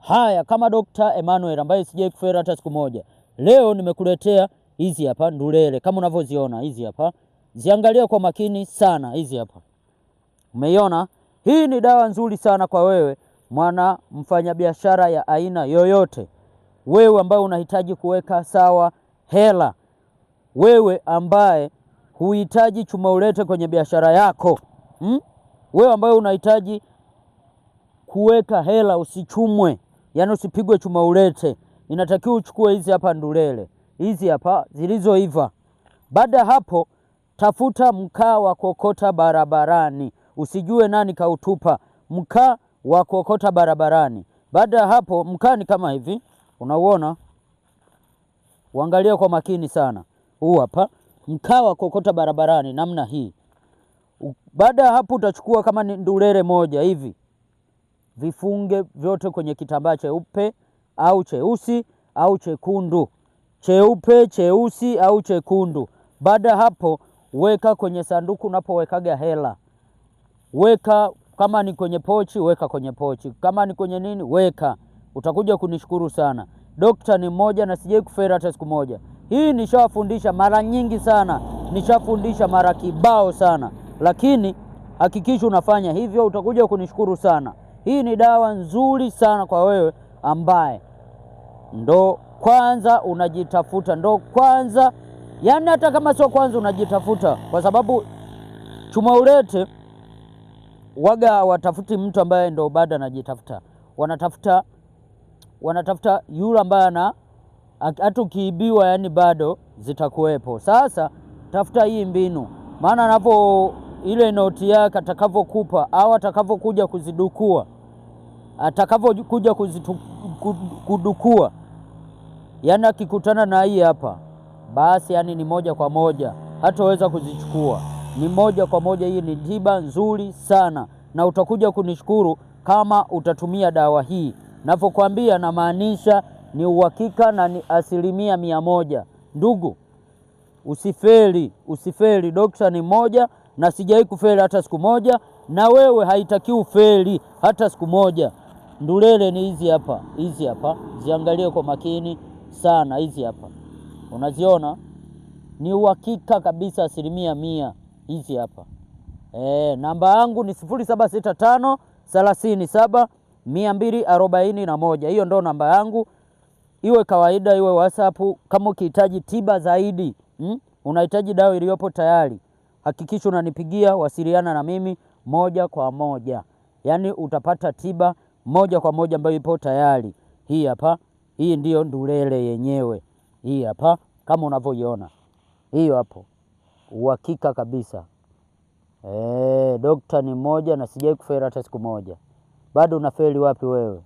Haya, kama Dr. Emmanuel ambaye sijai kufeli hata siku moja, leo nimekuletea hizi hapa ndulele kama unavyoziona hizi hapa. Ziangalia kwa makini sana hizi hapa. Umeiona? Hii ni dawa nzuri sana kwa wewe mwana mfanyabiashara ya aina yoyote. Wewe ambaye unahitaji kuweka sawa hela. Wewe ambaye huhitaji chuma ulete kwenye biashara yako. Wewe ambaye unahitaji kuweka hela usichumwe. Yaani usipigwe chuma ulete. Inatakiwa uchukue hizi hapa ndulele. Hizi hapa zilizoiva. Baada hapo tafuta mkaa wa kokota barabarani. Usijue nani kautupa. Mkaa wa kokota barabarani. Baada hapo mkaa ni kama hivi. Unauona? Uangalie kwa makini sana. Huu hapa mkaa wa kokota barabarani namna hii. Baada hapo utachukua kama ni ndulele moja hivi. Vifunge vyote kwenye kitambaa cheupe au cheusi au chekundu. Cheupe, cheusi au chekundu. Baada hapo weka kwenye sanduku unapowekaga hela. Weka kama ni kwenye pochi, weka kwenye pochi. Kama ni kwenye nini, weka. Utakuja kunishukuru sana. Dokta ni mmoja na sijai kufeli hata siku moja. Hii nishawafundisha mara nyingi sana. Nishafundisha mara kibao sana. Lakini hakikisha unafanya hivyo, utakuja kunishukuru sana. Hii ni dawa nzuri sana kwa wewe ambaye ndo kwanza unajitafuta, ndo kwanza, yaani hata kama sio kwanza unajitafuta, kwa sababu chuma ulete waga watafuti mtu ambaye ndo bado anajitafuta. Wanatafuta yule ambaye hata ukiibiwa yani bado zitakuwepo. Sasa tafuta hii mbinu, maana napo ile noti yake atakavyokupa au atakavyokuja kuzidukua, atakavyokuja kudukua, yani akikutana na hii hapa, basi yani ni moja kwa moja hataweza kuzichukua. Ni moja kwa moja. Hii ni tiba nzuri sana na utakuja kunishukuru kama utatumia dawa hii. Ninapokuambia na maanisha ni uhakika na ni 100%. Ndugu, usifeli. Dokta ni moja na sijai kufeli hata siku moja, na wewe haitaki ufeli hata siku moja. Ndulele ni hizi hapa. Ziangalie kwa makini sana hizi hapa. Unaziona? Ni uhakika kabisa 100%. Hizi hapa. Namba yangu ni 0765 37 241. Hiyo ndo namba yangu. Iwe kawaida, iwe WhatsApp. Kama ukihitaji tiba zaidi, unahitaji dawa iliyopo tayari, hakikisha unanipigia, wasiliana na mimi moja kwa moja. Yaani utapata tiba moja kwa moja ambayo ipo tayari. Hii hapa. Hii ndiyo ndulele yenyewe. Hii hapa kama unavyoiona. Hiyo hapo. Uhakika kabisa. Dokta ni mmoja na sijai kufeli hata siku moja. Bado unafeli wapi wewe?